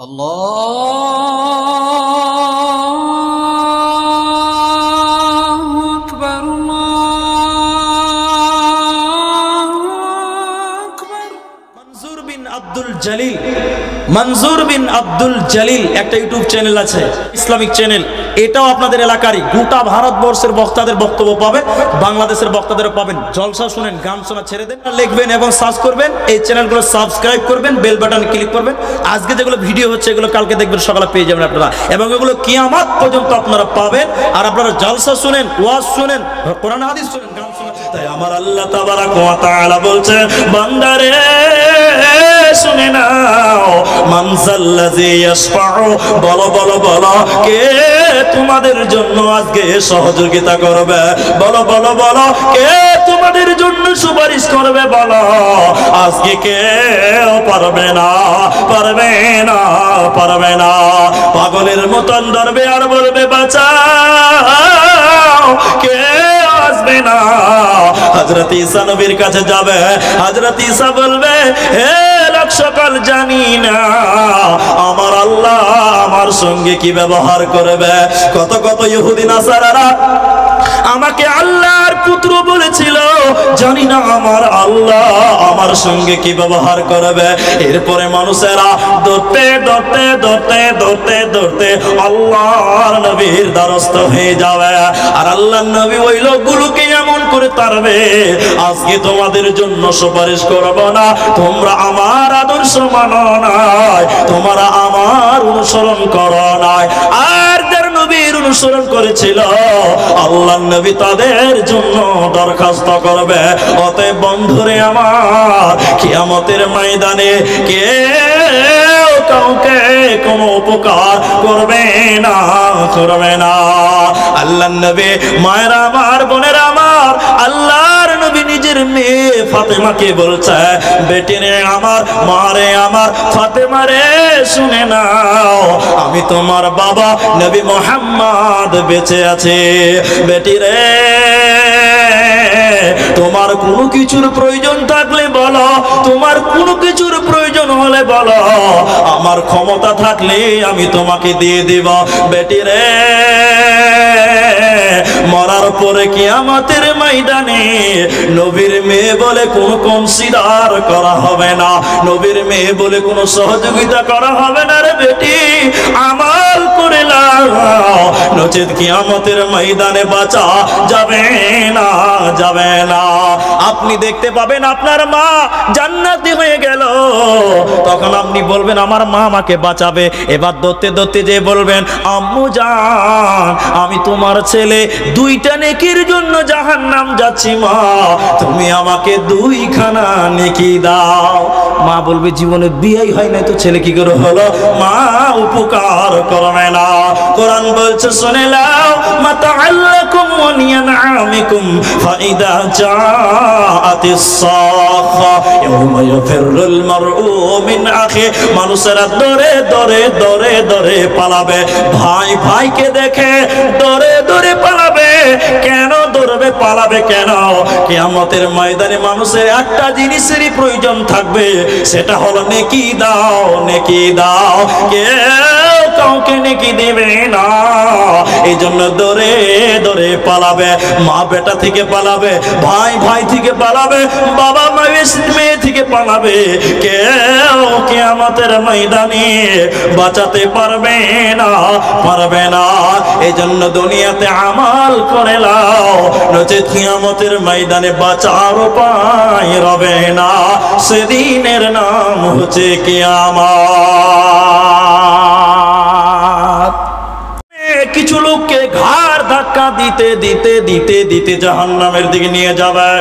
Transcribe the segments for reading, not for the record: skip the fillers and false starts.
আল্লাহু আকবার মনজুর বিন আব্দুল জলিল একটা YouTube channel আছে, ইসলামিক চ্যানেল। এটাও আপনাদের এলাকারই, গোটা ভারতবর্ষের বক্তাদের বক্তব্য পাবেন, বাংলাদেশের বক্তাদেরও পাবেন। জলসা শুনেন, গান শোনা ছেড়ে দেন, লিখবেন এবং সার্চ করবেন। এই চ্যানেলগুলো সাবস্ক্রাইব করবেন, বেল বাটন ক্লিক করবেন। আজকে যেগুলো ভিডিও হচ্ছে এগুলো কালকে দেখবেন সকালে পেয়ে যাবেন আপনারা, এবং এগুলো কিয়ামত পর্যন্ত আপনারা পাবেন। আর আপনারা জলসা শুনেন, ওয়াজ শুনেন, কোরআন হাদিস শুনেন, গান শোনা। তাই আমার আল্লাহ তাবারাক ওয়া তাআলা বলছেন, বান্দারে শুনে নাও, মানজাল্লাযী ইয়াশফাউ, বলো বলো বলো, কে তোমাদের জন্য আজকে সহযোগিতা করবে? বলো বলো বলো, কে তোমাদের জন্য সুপারিশ করবে? বলো, আজকে কেউ পারবে না, পারবে না, পারবে না। পাগলের মতন ধরবে আর বলবে বাঁচাও, কে আসবে না। হযরত ঈসা নবীর কাছে যাবে, হযরত ঈসা বলবে, হে লোক সকল, জানি না আমার আল্লাহ আমার সঙ্গে কি ব্যবহার করবে। কত কত ইহুদি নাসারারা আমাকে আল্লাহর পুত্র বলেছিল, জানি না আমার আল্লাহ আমার সঙ্গে কি ব্যবহার করবে। এরপরে মানুষেরা ধরতে ধরতে ধরতে ধরতে ধরতে আল্লাহর নবীর দ্বারস্থ হয়ে যাবে। আর আল্লাহর নবী ওই লোকগুলোকে এমন করে তাড়বে, আজকে তোমাদের জন্য সুপারিশ করব না, তোমরা আমার আদর্শ মানো নাই, তোমরা আমার অনুসরণ করো নাই। আর যারা নবীর অনুসরণ করেছিল, আল্লাহর নবী তাদের জন্য দরখাস্ত করবে। অতএব বন্ধুরে আমার, কিয়ামতের ময়দানে কেউ কাউকে কোনো উপকার করবে না, করবে না। আল্লাহর নবী, মায়েরা আমার, বোনেরা আমার, আল্লাহর নবী নিজের মেয়ে ফাতেমাকে বলছে, বেটি রে আমার, মা রে আমার, ফাতেমা রে শুনে নাও, আমি তোমার বাবা নবী মুহাম্মদ বেঁচে আছে। বেটি রে, তোমার কোনো কিছুর প্রয়োজন থাকলে বলো, তোমার কোনো কিছুর প্রয়োজন হলে বলো, আমার ক্ষমতা থাকলে আমি তোমাকে দিয়ে দেব। বেটি রে, মরার পরে কিয়ামতের ময়দানে নবীর মেয়ে বলে কোনো কনসিডার করা হবে না, নবীর মেয়ে বলে কোনো সহযোগিতা করা হবে না। রে বেটি, আমাল করে নাও, নচেত কিয়ামতের ময়দানে বাঁচা যাবে না, যাবে না। আপনি দেখতে পাবেন আপনার মা জান্নাতি হয়ে গেল, তখন আপনি বলবেন আমার মা আমাকে বাঁচাবে। এবার ধরতে ধরতে যে বলবেন, আম্মু জান, আমি তোমার ছেলে, দুইটা নেকির জন্য জাহান্নাম যাচ্ছি, মা তুমি আমাকে দুইখানা নেকি দাও। মা বলবে, জীবনে বিয়েই হয় না তো ছেলে কি করে হলো? মা উপকার করবে না। কোরআন বলছে, শুনে নাও, মাতাআল্লাকুম ওয়া নিয়ামিকুম ফাইদা জাআতিস সাখা ইয়াওমা ইয়াফিরুল মারউ মিন আখি। মানুষেরা দরে দরে দরে দরে পালাবে, ভাই ভাইকে দেখে দরে দরে পালাবে। কেন দৌড়বে, পালাবে কেন? কিয়ামতের ময়দানে মানুষের একটা জিনিসেরই প্রয়োজন থাকবে, সেটা হলো নেকি দাও, নেকি দাও। কেউ কাউকে নেকি দেবে না, এই জন্য দৌড়ে দৌড়ে পালাবে। মা বেটা থেকে পালাবে, ভাই ভাই থেকে পালাবে, বাবা মেয়ে থেকে পালাবে। কেউ কিয়ামতের ময়দানে বাঁচাতে পারবে না, পারবে না। এই জন্য দুনিয়াতে আমাল করে নাও, নচেত কিয়ামতের ময়দানে বাঁচার উপায় রবে না। সেদিনের নাম হচ্ছে কিয়ামত। কিছু লোককে ঘাড় ধাক্কা দিতে দিতে দিতে দিতে জাহান্নামের দিকে নিয়ে যাবে,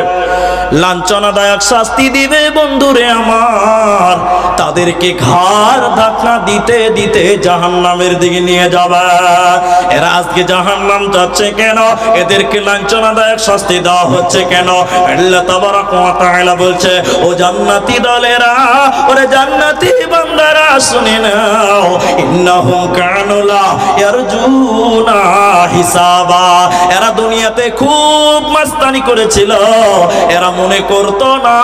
লাঞ্ছনাদায়ক শাস্তি দিবে। বন্ধুরে আমার, তাদেরকে ঘাড় ধাক্কা দিতে দিতে জাহান্নামের দিকে নিয়ে যাবে। এরা আজকে জাহান্নাম যাচ্ছে কেন? এদেরকে লাঞ্ছনাদায়ক শাস্তি দেওয়া হচ্ছে কেন? আল্লাহ তাবারাক ওয়া তাআলা বলছে, ও জান্নাতি দলেরা, ওরে জান্নাতি বান্দারা, শুনে নাও, ইন্নাহুম কানু লা ইয়ারজুনা হিসাবা। এরা দুনিয়াতে খুব মাস্তানি করেছিল, এরা মনে করতো না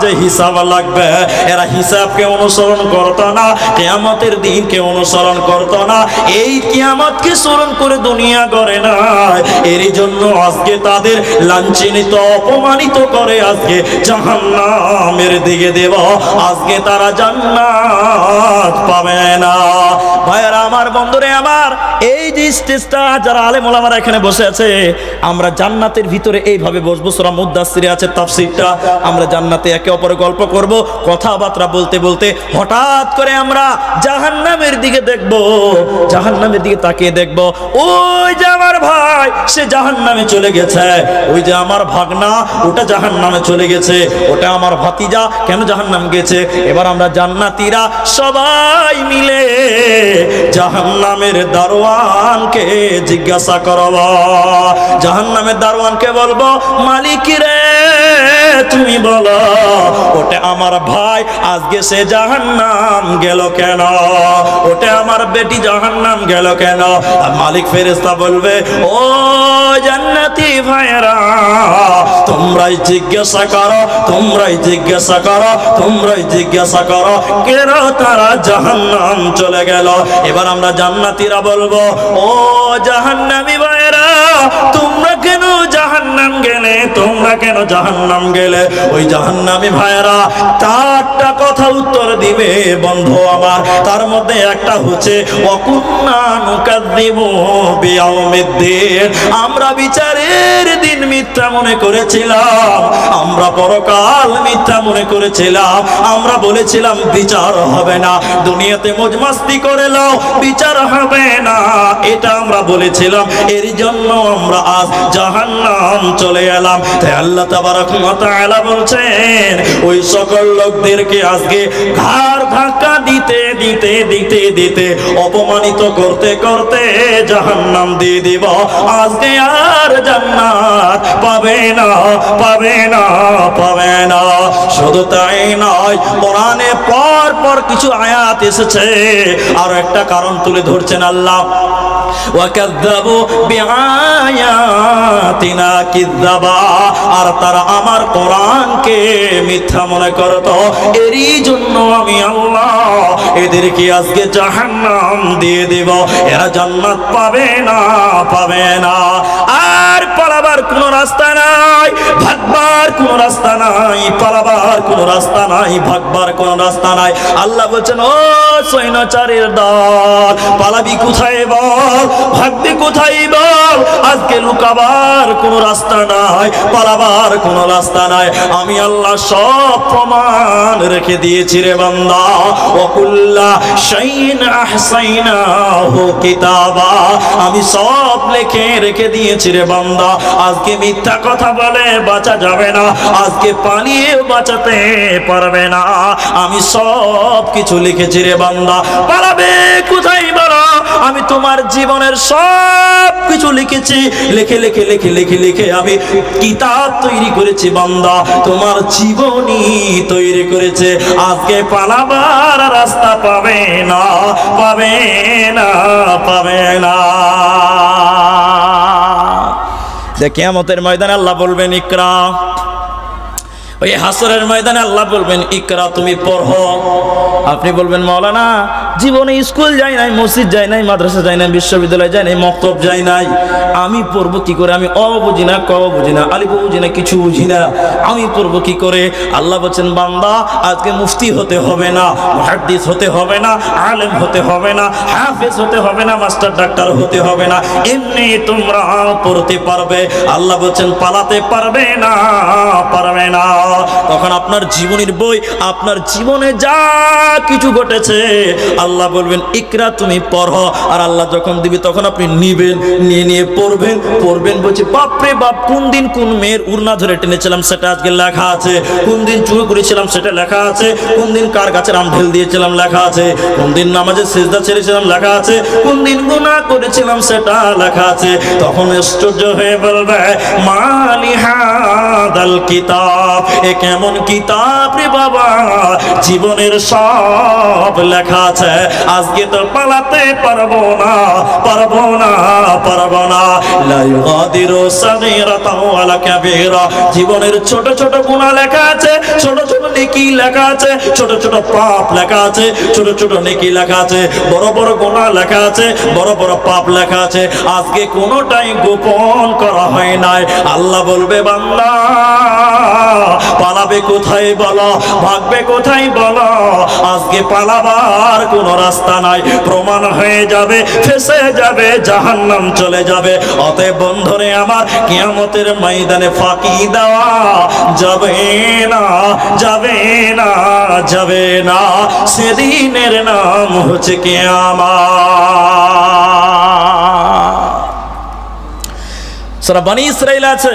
যে হিসাব লাগবে, এরা হিসাবকে অনুসরণ করতো না, কিয়ামতের দিনকে অনুসরণ করতো না, এই কিয়ামতকে স্মরণ করে দুনিয়া গড়ে না। এরই জন্য আজকে তাদের লাঞ্ছিত অপমানিত করে আজকে জাহান্নামের দিকে দেব, আজকে তারা জান্নাত পাবে না। ভাইরা আমার, বন্ধুরে আমার, এই যে স্টেজটা যারা আলেম ওলামারা এখানে বসে আছে, আমরা জান্নাতের ভিতরে এইভাবে বসবো। সূরা মুদ্দাসসিরে আছে তাফসীরটা, আমরা জান্নাতে একে অপরে গল্প করব, কথাবার্তা বলতে বলতে হঠাৎ করে আমরা জাহান্নামের দিকে দেখব, জাহান্নামের দিকে তাকিয়ে দেখব, ওই যে আমার ভাই সে জাহান্নামে চলে গেছে, ওই যে আমার ভাগনা ওটা জাহান্নামে চলে গেছে, ওটা আমার ভাতিজা কেন জাহান্নাম গেছে। এবার আমরা জান্নাতীরা সবাই মিলে জাহান্নামের দারোয়ানকে জিজ্ঞাসা করব, জাহান্নামের দারোয়ানকে বলবো, মালিক রে তুমি বলো ওটা আমার ভাই আজকে সে জাহান্নাম গেল কেন, ওটা আমার বেটি জাহান্নাম গেল কেন। মালিক ফেরেশতা বলবে, ও জান্নাতি ভাইরা তোমরাই জিজ্ঞাসা করো, তোমরাই জিজ্ঞাসা করো, তোমরাই জিজ্ঞাসা করো কেন তারা জাহান্নাম চলে গেল। এবার আমরা জান্নাতীরা বলবো, ও জাহান্নামী ভাইরা তোমরা কেন জাহান্নাম গেলে, তোমরা কেন জাহান্নাম গেলে। ওই জাহান্নামী ভাইরা চারটা কথা উত্তর দিবে বন্ধু আমার, তার মধ্যে একটা হচ্ছে ওয়াকুন্না নুকাযযিবু বিয়াউমিদ্দিন, আমরা বিচারের দিন মিথ্যা মনে করেছিলাম, আমরা পরকাল মিথ্যা মনে করেছিলাম, আমরা বলেছিলাম বিচার হবে না, দুনিয়াতে মौज मस्ती করে নাও বিচার হবে না, এটা আমরা বলেছিলাম, এর জন্য আমরা আজ জাহান্নাম চলে এলাম। তাই আল্লাহ তাবারক ওয়া তাআলা বলছেন, ওই সকল লোকদেরকে আজকে ঘাড় ধাক্কা দিতে দিতে দিতে দিতে অপমানিত করতে করতে জাহান্নাম দিয়ে দিব, আজকে আর জান্নাত পাবে না, পাবে না, পাবে না। শুধু তাই নয়, কোরআনে পর পর কিছু আয়াত এসেছে, আর একটা কারণ তুলে ধরছেন আল্লাহ, ওয়াকাযযাবু বিআয়াতিনা কিযাবা, আর তারা আমার কোরআনকে মিথ্যা মনে করত, এরই জন্য আমি আল্লাহ এদেরকে আজকে জাহান্নাম দিয়ে দেব, এরা জান্নাত পাবে না, পাবে না। আর পালাবার কোন রাস্তা নাই, ভাগবার কোন রাস্তা নাই, পালাবার কোন রাস্তা নাই, ভাগবার কোন রাস্তা নাই। আল্লাহ বলছেন, ও সৈন্যচারীর দল, পালাবি কোথায় বল, ভাগবি কোথায় বল, আজকে লুকাবার কোন রাস্তা নাই, পালাবার কোন রাস্তা নাই। আমি আল্লাহ সব প্রমাণ রেখে দিয়েছি রে বান্দা, ওয়াকুল্লা শাইইন আহসাইনাহু কিতাবা, আমি সব লিখে রেখে দিয়েছি রে বান্দা, আজকে মিথ্যা কথা বলে বাঁচা যাবে না, আজকে পালিয়ে বাঁচাতে পারবে না, আমি সব কিছু লিখেছি রে বান্দা। পালাবে কোথায় বলো, আমি তোমার জীবনের সব কিছু লিখেছি, লিখে লিখে লিখে লিখে লিখে আমি কিতাব তৈরি করেছি বান্দা, তোমার জীবনী তৈরি করেছে, আজকে পালাবার রাস্তা পাবে না, পাবে না, পাবে না। যে কিয়ামতের ময়দানে আল্লাহ বলবেন ইকরা, ওই হাসরের ময়দানে আল্লাহ বলবেন ইকরা, তুমি পড়ো। আপনি বলবেন মাওলানা জীবনে স্কুল যাই নাই, মসজিদ যাই নাই, মাদ্রাসা যাই নাই, বিশ্ববিদ্যালয় যাই নাই, মক্তব যাই নাই, আমি পড়বো কি করে, আমি অ বুঝি না, ক বুঝি না, আলিফ বুঝি না, কিছু বুঝি না, আমি পড়বো কি করে। আল্লাহ বলছেন বান্দা আজকে মুফতি হতে হবে না, মুহাদ্দিস হতে হবে না, আলেম হতে হবে না, হাফেজ হতে হবে না, মাস্টার ডাক্তার হতে হবে না, এমনি তোমরা পড়তে পারবে। আল্লাহ বলছেন পালাতে পারবে না, পারবে না। তখন আপনার জীবনের বই, আপনার জীবনে যা কিছু ঘটেছে আল্লাহ বলবেন ইকরা, তুমি পড়ো। আর আল্লাহ যখন দিবে তখন আপনি নিবেন, নিয়ে নিয়ে পড়বেন, পড়বেন। বলছে বাপরে বাপ, কোন দিন কোন মেয়ের উড়না ধরে টেনেছিলাম সেটা আজকে লেখা আছে, কোন দিন চুরি করেছিলাম সেটা লেখা আছে, কোন দিন কার গাছের আম ঢেল দিয়েছিলাম লেখা আছে, কোন দিন নামাজে সিজদা ছেড়েছিলাম লেখা আছে, কোন দিন গুনাহ করেছিলাম সেটা লেখা আছে। তখন আশ্চর্য হয়ে বলবে মালি হাদাল কিতাব, এ কেমন কিতাব রে বাবা, জীবনের সব লেখা আছে। আজকে তো পালাতে পারবো না, পারবো না, পারবো না। লা ইউগাদিরু সাগীরাতাও ওয়ালা কাবীরা, জীবনের ছোট ছোট গুনাহ লেখা আছে, ছোট ছোট নেকি লেখা আছে, ছোট ছোট পাপ লেখা আছে, ছোট ছোট নেকি লেখা আছে, বড় বড় গুনাহ লেখা আছে, বড় বড় পাপ লেখা আছে। আজকে কোনোটাই গোপন করা হয় নাই। আল্লাহ বলবে বান্দা পালাবে কোথায় বলো, ভাগবে কোথায় বলো। আজকে পালাবার কোনো রাস্তা নাই, প্রমাণ হয়ে যাবে, ফেসে যাবে, জাহান্নাম চলে যাবে। অতএব বন্ধুরে আমার, কিয়ামতের ময়দানে ফাঁকি দেওয়া যাবে না, যাবে না, যাবে না। সেদিনের নাম হচ্ছে কিয়ামত। সূরা বনী ইসরাঈল আছে,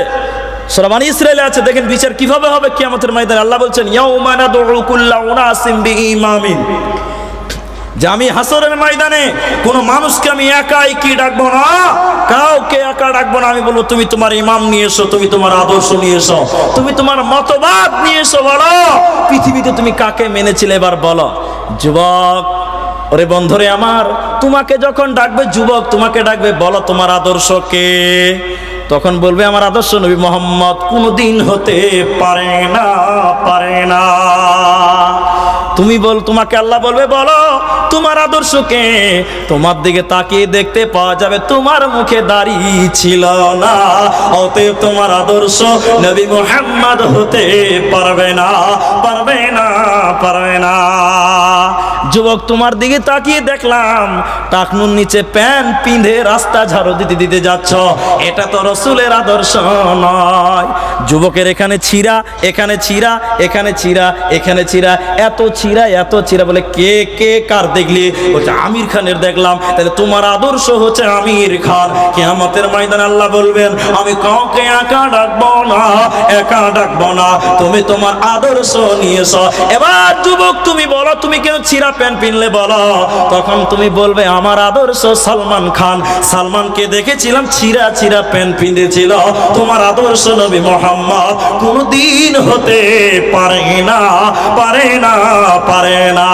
সূরা বনী ইসরাঈল আছে। দেখেন বিচার কিভাবে হবে কিয়ামতের ময়দানে। আল্লাহ বলছেন ইয়াউমা নাদউ কুল্লা উনাসিম বিইমামিন, যে আমি হাসরের ময়দানে কোন মানুষকে আমি একাই কি ডাকবো না, কাউকে একা ডাকবো না। আমি বলবো তুমি তোমার ইমাম নিয়ে এসো, তুমি তোমার আদর্শ নিয়ে এসো, তুমি তোমার মতবাদ নিয়ে এসো। বলো পৃথিবীতে তুমি কাকে মেনেছিলে এবার বলো। যুবক, ওরে বন্ধুরে আমার, তোমাকে যখন ডাকবে যুবক, তোমাকে ডাকবে বলো তোমার আদর্শ কে। তখন বলবে আমার আদর্শ নবী মুহাম্মদ। কোনদিন হতে পারে না, পারে না। তুমি বল, তোমাকে আল্লাহ বলবে বলো তোমার আদর্শ কে। তোমার দিকে তাকিয়ে দেখতে পাওয়া যাবে তোমার মুখে দাড়ি ছিল না। অতএব তোমার আদর্শ নবী মুহাম্মদ হতে পারবে না, পারবে না, পারবে না। যুবক, তোমার দিকে তাকিয়ে দেখলাম টাকনুর নিচে প্যান্ট পিঁধে রাস্তা ঝাড়ু দিতে দিতে যাচ্ছ, এটা তো রাসূলের আদর্শ নয়। যুবকের এখানে ছিঁড়া, এখানে ছিঁড়া, এখানে ছিঁড়া, এখানে ছিঁড়া, এত ছিঁড়া, এত ছিঁড়া। বলে কে কে কার দেখলি? বলছে আমির খানের দেখলাম। তাহলে তোমার আদর্শ হচ্ছে আমির খান। কিয়ামতের ময়দানে আল্লাহ বলবেন আমি কাউকে একা ডাকবো না, একা ডাকবো না, তুমি তোমার আদর্শ নিয়েছো। এবার যুবক তুমি বলো তুমি কেন ছিঁড়া প্যান্ট পিনলে বলো। তখন তুমি বলবে আমার আদর্শ সালমান খান। সালমানকে দেখেছিলাম ছিঁড়া ছিঁড়া প্যান্ট পিঁধেছিল। তোমার আদর্শ নবী মুহাম্মদ কোনদিন হতে পারে না, পারে না, পারে না।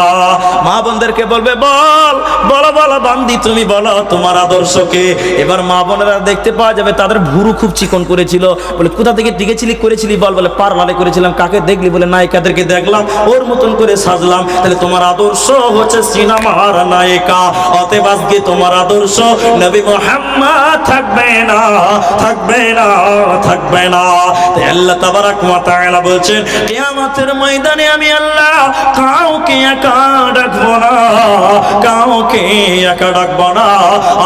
মা বোনদেরকে বলবে বল, বলো বলো বান্দি তুমি বলো তোমার আদর্শকে। এবার মা বোনেরা দেখতে পাওয়া যাবে তাদের ভুরু খুব চিকন করেছিল। বলে কোথা থেকে টিকেছিলি করেছিলি বল। বলে পার্লারে করেছিলাম। কাকে দেখলি? বলে নায়িকাদেরকে দেখলাম, ওর মতন করে সাজলাম। তাহলে তোমার আদর্শ হচ্ছে সিনেমার নায়িকা। অতএব আজকে তোমার আদর্শ নবী মুহাম্মদ থাকবে না, থাকবে না, থাকবে না। তাই আল্লাহ তাবারাক ওয়া তাআলা বলছেন কিয়ামতের ময়দানে আমি আল্লাহ কাউকে একা ডাকবো না, কাউকে একা ডাকবো না।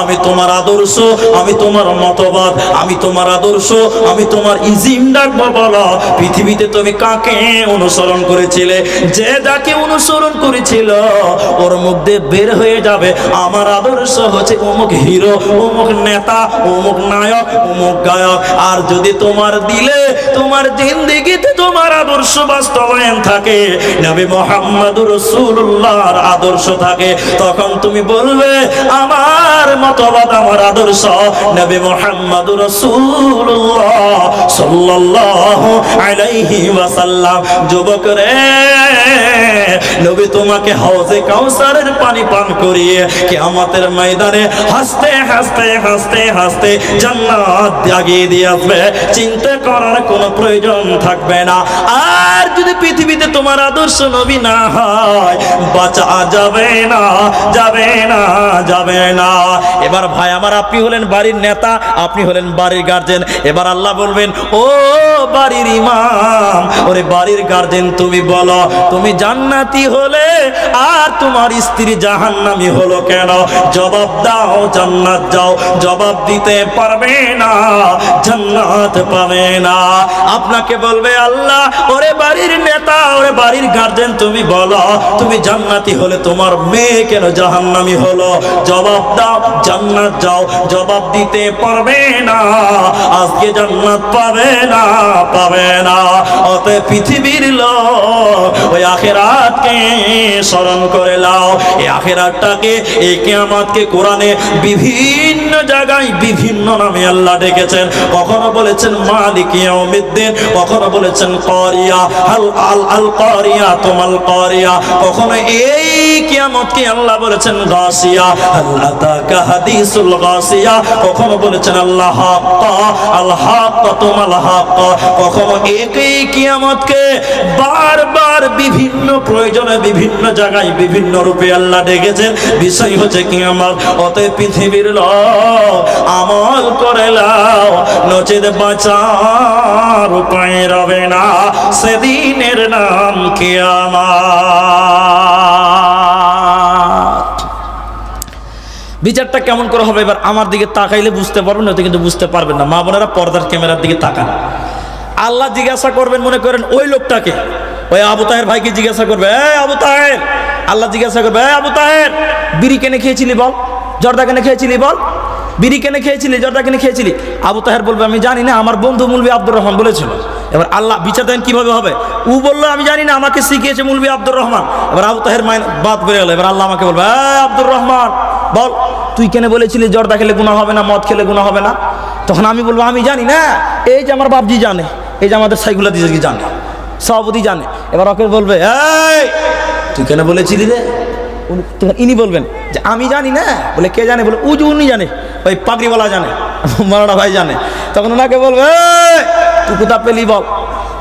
আমি তোমার আদর্শ, আমি তোমার মতবাদ, আমি তোমার আদর্শ, আমি তোমার ইজিম ডাকবো। বলো পৃথিবীতে তুমি কাকে অনুসরণ করেছিলে? যে যাকে অনুসরণ করেছিল ওর মুখ দিয়ে বের হয়ে যাবে আমার আদর্শ হচ্ছে অমুক হিরো, অমুক নেতা, অমুক নায়ক, অমুক গায়ক। আর যদি তোমার দিলে, তোমার জিন্দেগিতে তোমার আদর্শ বাস্তবায়ন থাকে, নবী মুহাম্মদুর রাসূলুল্লাহর আদর্শ থাকে, তখন তুমি বলবে আমার মতবাদ, আমার আদর্শ নবী মুহাম্মদুর রাসূলুল্লাহ সাল্লাল্লাহু আলাইহি ওয়াসাল্লাম। যুবক রে, নবী তোমাকে হাউজে কাউসারের পানি পান করিয়ে কিয়ামতের ময়দানে হাসতে হাসতে হাসতে হাসতে জান্নাত আগিয়ে দিয়ে আসবে। চিন্তা করার কোনো প্রয়োজন থাকবে না। আর যদি পৃথিবীতে তোমার আদর্শ নবী না হয়, বাঁচা যাবে না, যাবে না, যাবে না। এবার ভাই আমার, আপনি হলেন বাড়ির নেতা, আপনি হলেন বাড়ির গার্জেন। এবার আল্লাহ বলবেন ও বাড়ির ইমাম, ওরে বাড়ির গার্জেন তুমি বলো তুমি জান্নাতি হলে আর তোমার স্ত্রী জাহান্নামী হলো কেন? জবাব দাও, জান্নাত যাও। জবাব দিতে পারবে না, জান্নাত পাবে না। আপনাকে বলবে আল্লাহ ওরে বাড়ির নেতা, ওরে বাড়ির গার্জেন তুমি বলো তুমি জান্নাতি হলে তোমার মেয়ে কেন জাহান্নামী হলো? জবাব দাও, জান্নাত যাও। জবাব দিতে পারবে না, আজকে জান্নাত পাবে না, পাবে না। অতএব পৃথিবীর লোক ওই আখিরাতকে স্মরণ করে নাও। এই আখিরাতটাকে, এই কিয়ামতকে কোরআনে বিভিন্ন জায়গায় বিভিন্ন নামে আল্লাহ ডেকেছেন। কখনো বলেছেন মালিক ইয়াউমিদ্দিন, কখনো বলেছেন কারিয়া, আল কারিয়া তুমাল কারিয়া। কখনো এই কিয়ামতকে আল্লাহ বলেছেন গাসিয়া, আল্লাহ তাকা হাদিসুল গাসিয়া। কখনো বলেছেন আল্লাহ হাক্কা, আল হাক্কা তুমাল হাক্কা। কখনো একই কিয়ামতকে বারবার বিভিন্ন প্রয়োজনে বিভিন্ন জায়গায় বিভিন্ন রূপে আল্লাহ ডেকেছেন। বিষয় হচ্ছে কিয়ামত। অতএব পৃথিবীর লোক আমল করে নাও, নচেত বাঁচার উপায় রবে না, সেদিনের নাম কিয়ামত। বিচারটা কেমন করে হবে এবার আমার দিকে তাকাইলে বুঝতে পারবেন, নয়তো কিন্তু বুঝতে পারবেন না। মা বোনেরা পর্দার ক্যামেরার দিকে তাকান। আল্লাহ জিজ্ঞাসা করবেন, মনে করেন ওই লোকটাকে, ওই আবু তাহের ভাইকে জিজ্ঞাসা করবে, আবু তাহের, আল্লাহ জিজ্ঞাসা করবে, আবু তাহের বিড়ি কেনে খেয়েছিলি বল, জর্দা কেনে খেয়েছিলি বল, বিড়ি কেনে খেয়েছিলি, জর্দা কেনে খেয়েছিলি? আবু তাহের বলবে আমি জানি না, আমার বন্ধু মুলবি আব্দুর রহমান বলেছিল। এবার আল্লাহ বিচার দেন কিভাবে হবে? ও বললো আমি জানি না, আমাকে শিখিয়েছে মুলবি আব্দুর রহমান। এবার আবু তাহের মাইন বাদ বেড়ে গেল। এবার আল্লাহ আমাকে বলবে, আব্দুর রহমান বল, তুই কেন বলেছিলি জর্দা খেলে গুনাহ হবে না, মদ খেলে গুনাহ হবে না? তখন আমি বলবো আমি জানি না, এই যে আমার বাপজি জানে, এই যে আমাদের সাইগুলা দিয়ে জানে, সভাপতি জানে। এবার ওকে বলবে, এই তুই কেন বলেছিলি রে? ইনি বলবেন যে আমি জানি না। বলে কে জানে? বলে উনি জানে, ওই পাগড়িওয়ালা জানে, মারানা ভাই জানে। তখন ওনাকে বলবে, তুই কোথা পেলি বল?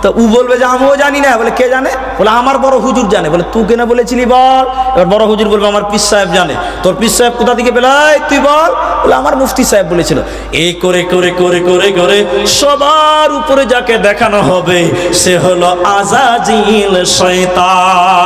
তো ও বলবে যে আমিও জানি না। বলে কে জানে? বলে আমার বড় হুজুর জানে। বলে তুই কেন বলেছিলি বল? এবার বড় হুজুর বলবে আমার পীর সাহেব জানে। তোর পীর সাহেব কোথা থেকে পেলে? তুই বল। বলে আমার মুফতি সাহেব বলেছিল। এই করে করে করে করে করে সবার উপরে যাকে দেখানো হবে সে হলো আজাজিল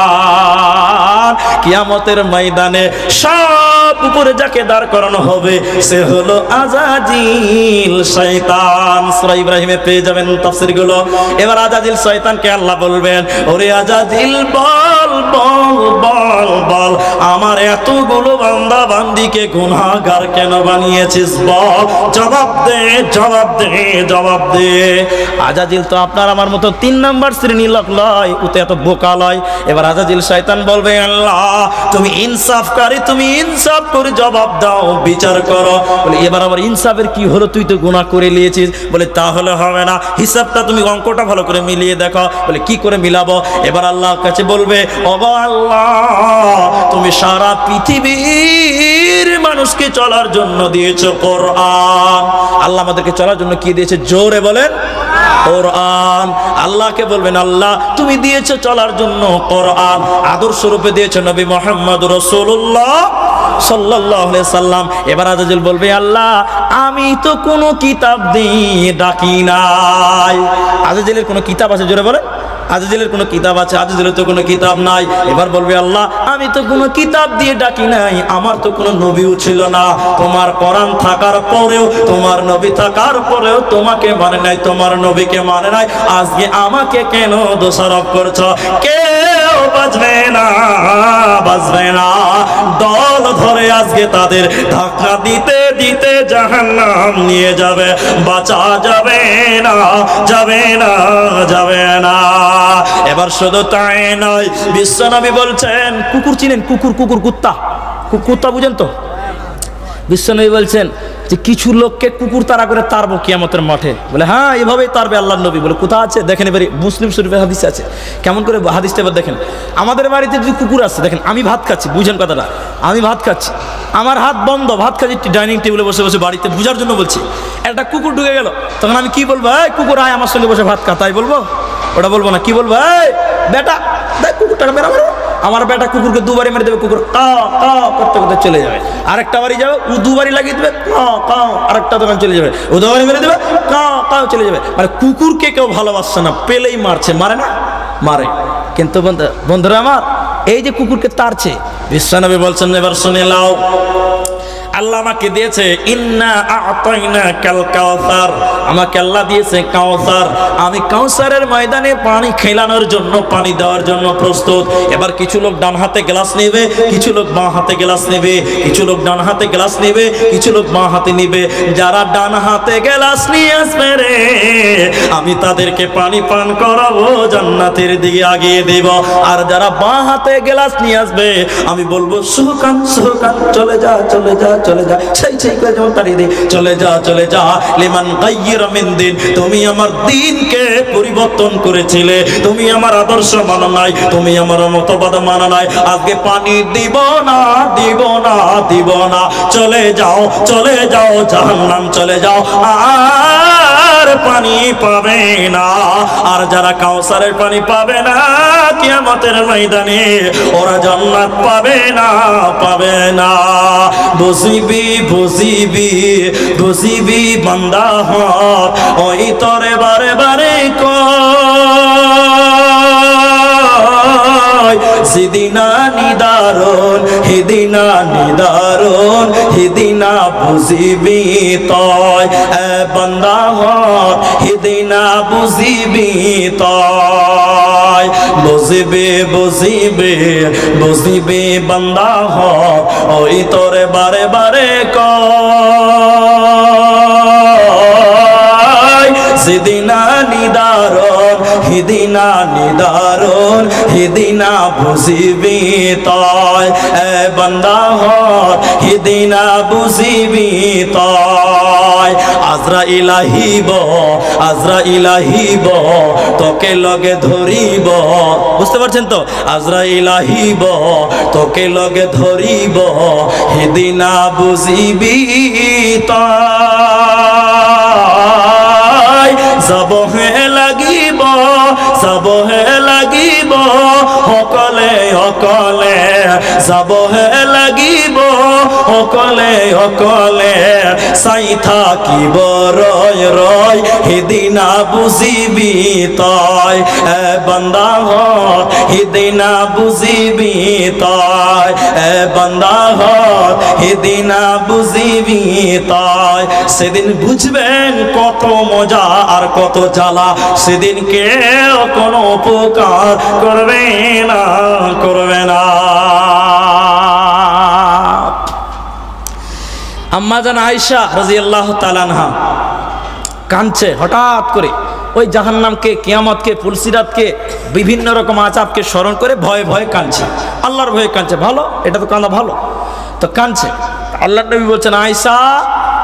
শয়তান। কিয়ামতের ময়দানে সব উপরে যাকে দাঁড় করানো হবে সে হলো আজাজিল শয়তান। সূরা ইব্রাহিমে পেয়ে যাবেন তাফসীরগুলো। এবার আজাজিল শয়তানকে আল্লাহ বলবেন, ওরে আজাজিল বল বল বল বল, আমার এতগুলো বান্দা বান্দিকে গুনাহগার কেন বানিয়েছিস বল? জবাব দে, জবাব দে, জবাব দে। আজাজিল তো আপনার আমার মতো 3 নাম্বার শ্রেণীর লোক লয়, ও তো এত বোকা লয়। এবার আজাজিল শয়তান বলবে, আল্লাহ তুমি ইনসাফকারী, তুমি ইনসাফ করে জবাব দাও, বিচার করো। বলে এবার আবার ইনসাফের কি হলো? তুই তো গুনাহ করে নিয়েছিস। বলে তাহলে হবে না, হিসাবটা তুমি অঙ্কটা ভালো করে মিলিয়ে দেখো। বলে কি করে মিলাবো? এবার আল্লাহর কাছে বলবে, ওগো আল্লাহ তুমি সারা পৃথিবীর মানুষকে চলার জন্য দিয়েছো কোরআন। আল্লাহ আমাদেরকে চলার জন্য কি দিয়েছে? জোরে বলেন, কোরআন। আল্লাহকে বলবেন, আল্লাহ তুমি দিয়েছো চলার জন্য কোরআন, আদর্শ রূপে দিয়েছো নবী মুহাম্মদ রাসূলুল্লাহ সাল্লাল্লাহু আলাইহি সাল্লাম। এবার আজাজিল বলবে, আল্লাহ আমি তো কোনো কিতাব দিয়ে ডাকি নাই। আজাজিলের কোনো কিতাব আছে? জোরে বলেন, আজাজিলের কোনো কিতাব আছে? আজাজিলের তো কোনো কিতাব নাই। এবার বলবে, আল্লাহ আমি তো কোনো কিতাব দিয়ে ডাকি নাই, আমার তো কোনো নবীও ছিল না। তোমার কোরআন থাকার পরেও, তোমার নবী থাকার পরেও তোমাকে মানে নাই, তোমার নবীকে মানে নাই। আজকে আমাকে কেন দোষারোপ করছো? কেউ বাঁচবে না, বাঁচবে না। দল ধরে আজকে তাদের ধাক্কা দিতে দিতে জাহান্নাম নিয়ে যাবে, বাঁচা যাবে না, যাবে না, যাবে না। এবার শুধু তাই নয়, বিশ্বনবী বলছেন, কুকুর চিনেন? কুকুর, কুকুর, কুত্তা, কুত্তা বুঝেন তো? বিশ্বনবী বলছেন যে কিছু লোককে কুকুর তাড়া করে তাড়বো কিয়ামতের মাঠে। বলে হ্যাঁ এভাবেই তাড়বে আল্লাহর নবী। বলে কোথা আছে? দেখেন এবারে মুসলিম শরীফের হাদিস আছে। কেমন করে হাদিসটা এবার দেখেন। আমাদের বাড়িতে যদি কুকুর আছে, দেখেন আমি ভাত খাচ্ছি, বুঝেন কথাটা, আমি ভাত খাচ্ছি, আমার হাত বন্ধ, ভাত খাচ্ছি ডাইনিং টেবিলে বসে বসে, বাড়িতে বুঝার জন্য বলছি। একটা কুকুর ঢুকে গেল, তখন আমি কি বলবো? এই কুকুর আয় আমার সঙ্গে বসে ভাত খা, তাই বলবো? ওটা বলবো না। কি বলবো? এই বেটা দেখ কুকুরটাকে মেরা মেরো। আমার বেটা কুকুরকে 2 বারি মেরে দেবে, কুকুর কাও কাও করতে করতে চলে যাবে। আরেকটা বাড়ি যাবে, ও 2 বারি লাগিয়ে দেবে, কাও কাও, আরেকটা দোকান চলে যাবে, ও 2 বারি মেরে দেবে, কাও কাও চলে যাবে। মানে কুকুরকে কেউ ভালোবাসছে না, পেলেই মারছে, মারে না? মারে। কিন্তু বন্ধুরা আমার, এই যে কুকুরকে তাড়ছে, বিশ্বনবী বলছেন, এবার শুনে নাও, আল্লাহ আমাকে দিয়েছে ইন্না আ'তাইনাকাল কাউসার, আমাকে আল্লাহ দিয়েছে কাউসার। আমি কাউসারের ময়দানে পানি খেলানোর জন্য, পানি দেওয়ার জন্য প্রস্তুত। এবার কিছু লোক ডান হাতে গ্লাস নেবে, কিছু লোক বাঁ হাতে গ্লাস নেবে, কিছু লোক ডান হাতে গ্লাস নেবে, কিছু লোক বাঁ হাতে নেবে। যারা ডান হাতে গ্লাস নিয়ে আসবে রে, আমি তাদেরকে পানি পান করাবো, জান্নাতের দিকে আগিয়ে দেব। আর যারা বাঁ হাতে গ্লাস নিয়ে আসবে, আমি বলবো সুকান সুকান, চলে যা চলে যা চলে যা, সেই করে যেমন তাড়িয়ে দে, চলে যা চলে যা। লিমান গায়্যিরা মিন দিন, তুমি আমার দিনকে পরিবর্তন করেছিলে, তুমি আমার আদর্শ মানো নাই, তুমি আমার মতবাদ মানো নাই, আজকে পানি দিব না দিব না দিব না, চলে যাও চলে যাও, জাহান্নাম চলে যাও, আর পানি পাবে না। আর যারা কাউসারের পানি পাবে না কিয়ামতের ময়দানে, ওরা জান্নাত পাবে না পাবে না। বুঝিবি বুঝিবি বুঝিবি বান্দা হক, ওই তরে বারে বারে কয়, সেদিনা নিদারুন হেদিনা নিদারুন, হেদিনা বুঝিবি তয়, এ বান্দা হক হেদিনা বুঝিবি তয়। বুঝিবি বুঝিবি বুঝিবি বান্দা হক, ওই তোরে বারে বারে কয়, সেদিনা নিদারুন হেদিনা নিদারুন, হেদিনা বুঝিবি তয়, এ বান্দা হক হেদিনা বুঝিবি তয়। আজরাইল আহিব আজরাইল আহিব, তোকে লগে ধরিব, বুঝতে পারছেন তো? আজরাইল আহিব তোকে লগে ধরিব, হেদিনা বুঝিবি তয়। যাবহে লাগিব যাবহে লাগিব, সকলে সকলে যাবহে লাগিব, সকলে সকলে চাই থাকিব রয় রয়, হেদিনা বুঝিবি তয়, এ বান্দা হক হেদিনা বুঝিবি তয়, এ বান্দা হক হেদিনা বুঝিবি তয়। সেদিন বুঝবেন কত মজা আর কত জ্বালা, সেদিন কেউ কোনো উপকার করবে না করবে না। আম্মা জান আয়েশা রাদিয়াল্লাহু তাআলা আনহা কাঁদছে হঠাৎ করে, ওই জাহান্নামকে, কিয়ামতকে, ফুলসিরাতকে, বিভিন্ন রকম আযাবকে স্মরণ করে ভয়ে ভয়ে কাঁদছে, আল্লাহর ভয়ে কাঁদছে। ভালো, এটা তো কাঁদা ভালো, তো কাঁদছে। আল্লাহর নবী বলছেন, আয়েশা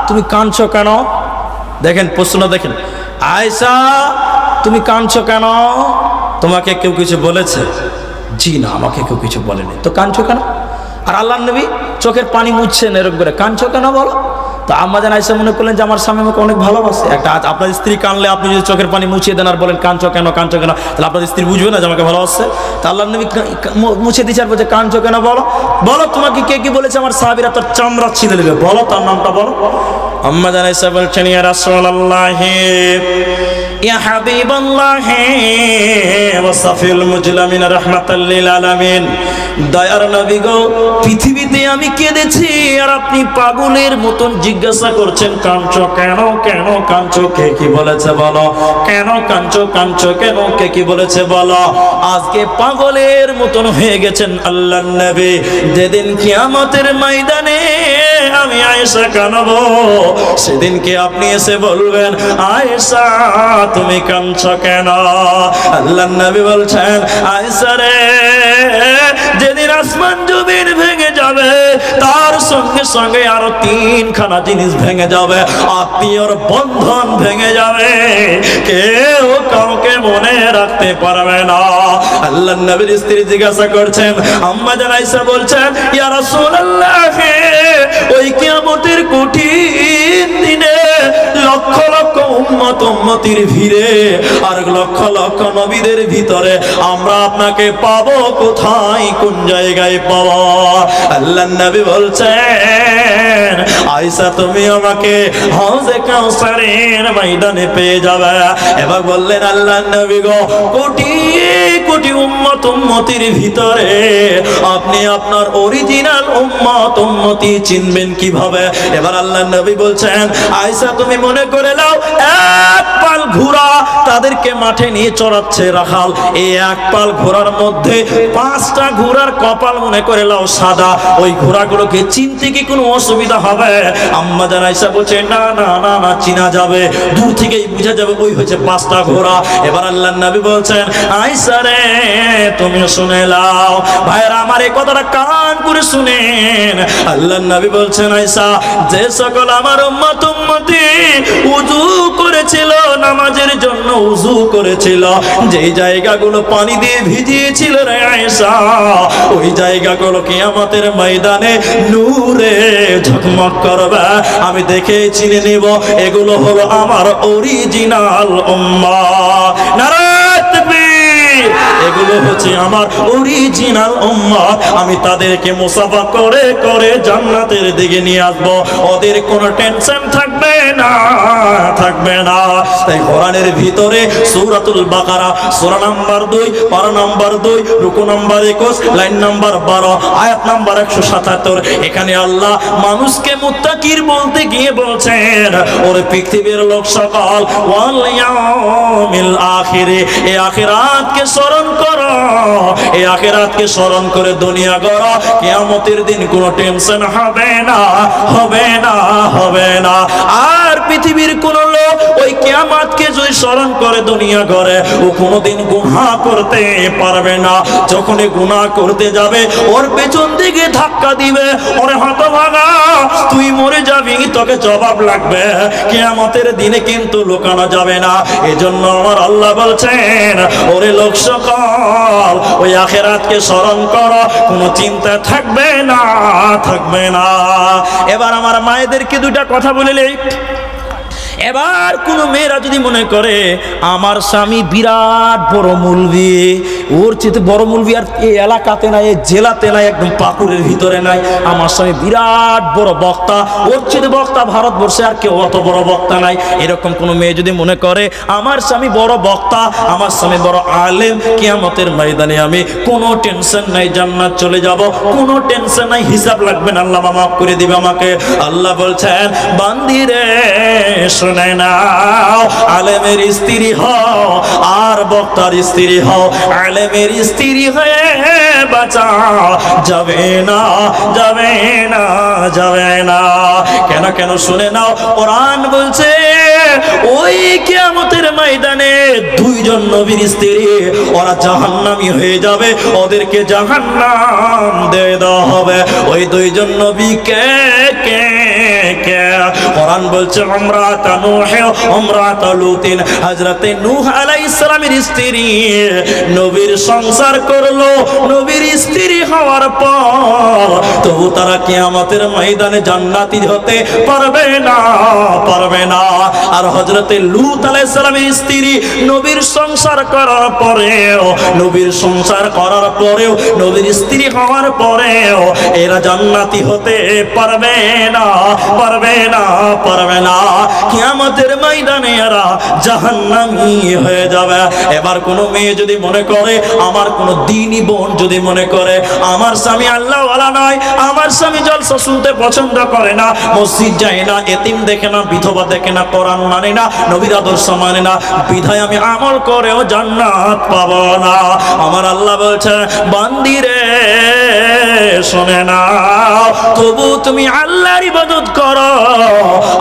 তুমি কাঁদছো কেন? দেখেন প্রশ্ন, দেখেন, আয়েশা তুমি কাঁদছো কেন? তোমাকে কেউ কিছু বলেছে? জি না, আমাকে কেউ কিছু বলেনি। তো কাঁদছো কেন? আর আল্লাহর নবী চোখের পানি মুছছেন এরকম করে, কাঁদছো কেন বলো? তো আম্মা জান আয়েশা মনে করলেন যে আমার স্বামী আমাকে অনেক ভালোবাসে। একটা আপনার স্ত্রী কাঁদলে আপনি যদি চোখের পানি মুছিয়ে দেন আর বলেন কাঁদছো কেন কাঁদছো কেন, তাহলে আপনার স্ত্রী বুঝবে না যে আমাকে ভালোবাসছে? তা আল্লাহর নবী মুছে দিচ্ছে আর বলছে কাঁদছো কেন বলো, বলো তোমাকে কে কি বলেছে, আমার সাহাবীরা তোর চামড়া ছিঁড়ে নেবে, বলো তার নামটা বলো। আম্মা জান আয়েশা বলছেন, ইয়া রাসূলুল্লাহ ইয়া হাবিবাল্লাহ ওয়া সাফিউল মুজলামিন রাহমাতাল লিল আলামিন, দয়ার নবী গো, পৃথিবীতে আমি কেঁদেছি আর আপনি পাগলের মতন জিজ্ঞাসা করছেন কাঁদছো কেন কেন কাঁদছো, কে কি বলেছে বলো, কেন কাঁদছো কাঁদছো কেন, কে কি বলেছে বলো। আজকে পাগলের মতন হয়ে গেছেন আল্লাহর নবী। যেদিন কিয়ামতের ময়দানে আমি আয়েশা কাঁদবো, সেদিনকে আপনি এসে বলবেন আয়েশা তুমি কাঁদছো কেন? আল্লাহর নবী বলছেন, আয়েশা রে, যেদিন আসমান জমিন ভেঙে যাবে, তার সঙ্গে সঙ্গে আরো তিনখানা জিনিস ভেঙে যাবে, আত্মীয়র বন্ধন ভেঙে যাবে, কেউ কাউকে মনে রাখতে পারবে না। আল্লাহর নবীর স্ত্রী জিজ্ঞাসা করছেন, আম্মা জান আয়েশা বলছেন, ইয়া রাসূলুল্লাহ, ওই কিয়ামতের কঠিন দিনে লক্ষ লক্ষ উম্মত উম্মতির ভিড়ে আর লক্ষ লক্ষ নবীদের ভিতরে আমরা আপনাকে পাবো কোথায়, কোন জায়গায় পাবো? আল্লাহর নবী বলছেন, আয়েশা তুমি আমাকে হাউজে কাউসারের ময়দানে পেয়ে যাবে। এবার বললেন আল্লাহর নবী গো, কোটি কোটি উম্মত উম্মতির ভিতরে আপনি আপনার অরিজিনাল উম্মত উম্মতি চিনবেন কিভাবে? এবার আল্লাহর নবী বলছেন, আয়েশা তুমি মনে করে নাও এক পাল ঘোড়া তাদেরকে মাঠে নিয়ে চড়াচ্ছে রাখাল, এই এক পাল ঘোড়ার মধ্যে 5টা ঘোড়ার কপাল মনে করে নাও সাদা, ওই ঘোড়াগুলোকে চিনতে কি কোনো অসুবিধা হবে? আম্মা জান আয়েশা বলছে না না না না, চিনা যাবে, দূর থেকেই বোঝা যাবে ওই হচ্ছে 5টা ঘোড়া। এবার আল্লাহর নবী বলছেন, আয়েশা রে তুমি শুনে নাও, ভাইরা আমার এই কথাটা কান করে শুনেন। আল্লাহর নবী বলছেন, আয়েশা যে সকল আমার উম্মত উম্মতি উযু করেছিল, নামাজের জন্য উযু করেছিল, যেই জায়গাগুলো পানি দিয়ে ভিজিয়েছিল রে আয়েশা, ওই জায়গাগুলো কিয়ামতের ময়দানে নূরে ঝকমক করবে, আমি দেখে চিনে নিব এগুলো হলো আমার অরিজিনাল উম্মাহ। নারায়ে তাকবীর, এগুলো হচ্ছে আমার অরিজিনাল উম্মত। আমি তাদেরকে মুসাফা করে করে জান্নাতের দিকে নিয়ে আসবো, ওদের কোনো টেনশন থাকবে না, থাকবে না। তাই কোরআনের ভিতরে সূরাতুল বাকারা সূরা নাম্বার 2 পারা নাম্বার 2 রুকু নাম্বার 21 লাইন নাম্বার 12 আয়াত নাম্বার 177, এখানে আল্লাহ মানুষকে মুত্তাকির বলতে গিয়ে বলছেন, ওরে পৃথিবীর লোক সকল, ওয়াল ইয়াউমিল আখিরে, এই আখিরাতকে স্মরণ করো, এই আখিরাতকে স্মরণ করে দুনিয়া গড়ো, কিয়ামতের দিন কোনো টেনশন হবে না, হবে না, হবে না। আর পৃথিবীর কোন লোক ওই কিয়ামতকে যদি স্মরণ করে দুনিয়া গড়ে, ও কোনোদিন গুনাহ করতে পারবে না। যখনই গুনাহ করতে যাবে ওর পেছন দিকে ধাক্কা দিবে, ওরে হতভাগা তুই মরে যাবি, তোকে জবাব লাগবে। কিয়ামতের দিনে কিন্তু লুকানো যাবে না। এজন্য আমার আল্লাহ বলছেন, ওরে লোক সকল ওই আখিরাতকে স্মরণ করো, কোনো চিন্তা থাকবে না, থাকবে না। এবার আমার মায়েদেরকে দুইটা কথা বলিলেই, এবার কোন মেয়েরা যদি মনে করে আমার স্বামী বিরাট বড় মুলবি, ওর চেয়ে বড় মুলবি আর এই এলাকাতে নাই, এই জেলাতে নাই, একদম পাকুড়ের ভিতরে নাই, আমার স্বামী বিরাট বড় বক্তা, ওর চেয়ে বক্তা ভারতবর্ষে আর কেউ অত বড় বক্তা নাই, এরকম কোন মেয়ে যদি মনে করে আমার স্বামী বড় বক্তা, আমার স্বামী বড় আলেম, কিয়ামতের ময়দানে আমি কোনো টেনশন নাই, জান্নাত চলে যাব, কোনো টেনশন নাই, হিসাব লাগবে না, আল্লাহ মাফ করে দিবে আমাকে। আল্লাহ বলছেন, বান্দিরে শুনে নাও, আলেমের স্ত্রী হও আর বক্তার স্ত্রী হও, আলেমের স্ত্রী হয়ে বাঁচা যাবে না, যাবে না, যাবে না। কেন কেন শুনে নাও, কোরআন বলছে ওই কিয়ামতের ময়দানে দুইজন নবীর স্ত্রী ওরা জাহান্নামী হয়ে যাবে, ওদেরকে জাহান্নাম দিয়ে দেওয়া হবে। ওই দুইজন নবী কে কে কে? কোরআন বলছে ইমরাতা নূহ ইমরাতা লূতিন, হযরতে নূহ আলাইহিস সালামের স্ত্রী নবীর সংসার করলো, নবীর স্ত্রী হওয়ার পর তবু তারা কিয়ামতের ময়দানে জান্নাতি হতে পারবে না, পারবে না। আর হযরতে লূত আলাইহিস সালামের স্ত্রী নবীর সংসার করার পরেও, নবীর সংসার করার পরেও, নবীর স্ত্রী হওয়ার পরেও এরা জান্নাতি হতে পারবে না, পারবে না, পারবে না। কিয়ামতের ময়দানে এরা জাহান্নামী হয়ে যাবে। এবার কোন মেয়ে যদি মনে করে, আমার কোন দ্বীনি বোন যদি মনে করে আমার স্বামী আল্লাহওয়ালা নয়, আমার স্বামী জলসা শুনতে পছন্দ করে না, মসজিদ যায় না, এতিম দেখে না, বিধবা দেখে না, কোরআন মানে না, নবীর আদর্শ মানে না, বিধায় আমি আমল করেও জান্নাত পাবো না, আমার আল্লাহ বলছে বান্দিরে শুনে নাও, তবু তুমি আল্লাহর ইবাদত করো,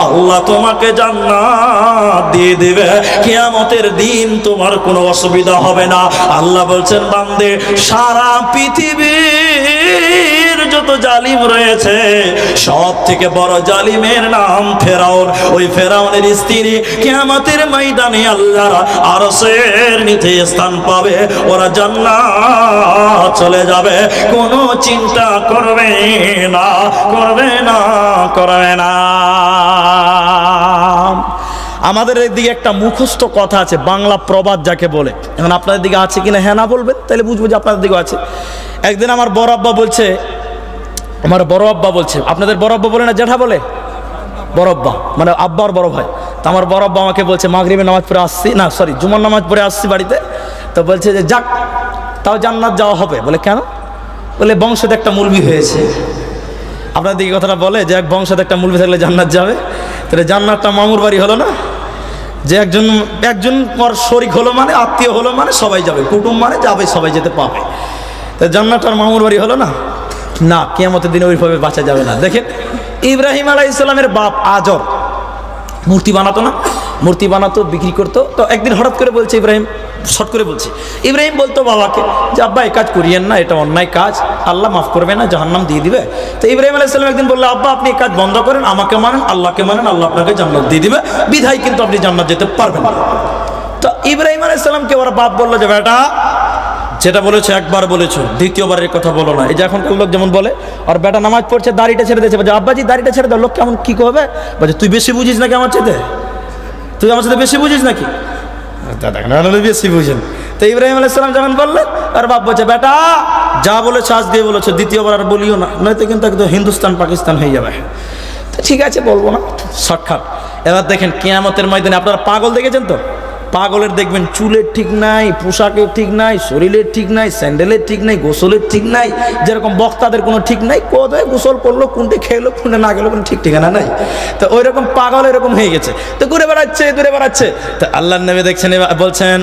আল্লাহ তোমাকে জান্নাত দিয়ে দেবে, কিয়ামতের দিন তোমার কোনো অসুবিধা হবে না। আল্লাহ বলছেন, বান্দে সারা পৃথিবীর যত জালিম রয়েছে সব থেকে বড় জালিমের নাম ফেরাউন। ওই ফেরাউনের স্ত্রী কিয়ামতের ময়দানে আল্লাহর আরশের নিচে স্থান পাবে, ওরা জান্নাত চলে যাবে, কোনো চিন্তা করবে না, করবে না, করবে না। আমাদের এদিকে একটা মুখস্থ কথা আছে, বাংলা প্রবাদ যাকে বলে। এখন আপনাদের দিকে আছে কিনা হ্যাঁ না বলবেন, তাহলে বুঝবো যে আপনাদের দিকেও আছে। একদিন আমার বড় আব্বা বলছে, আপনাদের বড় আব্বা বলে না জ্যাঠা বলে, বড় আব্বা মানে আব্বা আর বড় ভাই। তো আমার বড় আব্বা আমাকে বলছে, মাগরিবের নামাজ পড়ে আসছি, না সরি জুমার নামাজ পড়ে আসছি বাড়িতে, তো বলছে যে যাক তাও জান্নাত যাওয়া হবে। বলে কেন? বলে বংশতে একটা মুলবি হয়েছে। আপনার দিকে কথাটা বলে যে এক বংশতে একটা মুলবি থাকলে জান্নাত যাবে, তাহলে জান্নাতটা মামুর বাড়ি হলো না, যে একজন পর শরিক হলো মানে আত্মীয় হলো মানে সবাই যাবে, কুটুম মানে যাবে, সবাই যেতে পাবে। তো জান্নাতটার মামুর বাড়ি হলো না, না কিয়ামতের দিনে ওইভাবে বাঁচা যাবে না। দেখেন ইব্রাহিম আলাইহিস সালামের বাপ আজর মূর্তি বানাতো না, মূর্তি বানাতো, বিক্রি করতো। তো একদিন হঠাৎ করে বলছে ইব্রাহিম, শর্ট করে বলছি, ইব্রাহিম বলতো বাবাকে যে আব্বা এই কাজ করিয়েন না, এটা অন্যায় কাজ, আল্লাহ মাফ করবে না, জাহান্নাম দিয়ে দিবে। তো ইব্রাহিম আলাইহিস সালাম একদিন বললো, আব্বা আপনি এই কাজ বন্ধ করেন, আমাকে মানেন, আল্লাহকে মানেন, আল্লাহ আপনাকে জান্নাত দিয়ে দিবে, বিধায় কিন্তু আপনি জান্নাত যেতে পারবেন না। তো ইব্রাহিম আলাইহিস সালামকে ওরা বাপ বললো যে বেটা যেটা বলেছো একবার বলেছো, দ্বিতীয়বারের কথা বলো না। এই যে এখনকার লোক যেমন বলে, আর বেটা নামাজ পড়ছে দাড়িটা ছেড়ে দিয়েছে, বলছে আব্বাজি দাড়িটা ছেড়ে দাও, লোক কেমন কি করবে, বলছে তুই বেশি বুঝিস নাকি আমার চাইতে, তুই আমার সাথে বেশি বুঝিস নাকি, দাদা বেশি বুঝেন। তো ইব্রাহিম আলাইহিস সালাম যখন বললেন, আর বাপ বলছে বেটা যা বলেছো আজ দিয়ে বলেছো, দ্বিতীয়বার আর বলিও না, নয়তো কিন্তু একদম হিন্দুস্তান পাকিস্তান হয়ে যাবে। তো ঠিক আছে বলবো না, সাক্ষাৎ। এবার দেখেন কিয়ামতের ময়দানে আপনারা পাগল দেখেছেন তো, পাগলের দেখবেন চুলের ঠিক নাই, পোশাকের ঠিক নাই, শরীরের ঠিক নাই, স্যান্ডেলের ঠিক নাই, গোসলের ঠিক নাই, যেরকম বক্তাদের কোনো ঠিক নাই, কোথায় গোসল করলো, কোনটা খেলো, কোনটা না গেলো, কোনো ঠিক ঠিকানা নাই। তো ওই রকম পাগল এরকম হয়ে গেছে, তো ঘুরে বেড়াচ্ছে দূরে বেড়াচ্ছে। তো আল্লাহর নবী দেখছেন, বলছেন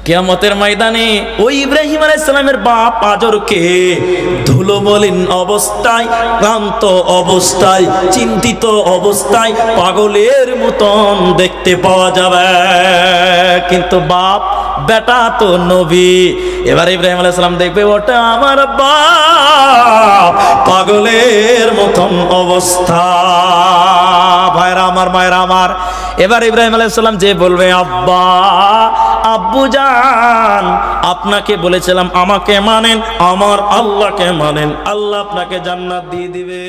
কিয়ামতের ময়দানে ওই ইব্রাহিম আলাইহিস সালামের বাপ আজরকে ধুলো মলিন অবস্থায়, ক্লান্ত অবস্থায়, চিন্তিত অবস্থায় পাগলের মতন দেখতে পাওয়া যাবে, কিন্তু বাপ বেটা তো নবী। এবার ইব্রাহিম আলাইহিস সালাম দেখবে ওটা আমার বাপ, পাগলের মতন অবস্থা। ভাইরা আমার, মায়েরা আমার, এবার ইব্রাহিম আলাইহিস সালাম যে বলবে আব্বা, আব্বু জান আপনাকে বলেছিলাম আমাকে মানেন, আমার আল্লাহকে মানেন, আল্লাহ আপনাকে জান্নাত দিয়ে দিবে।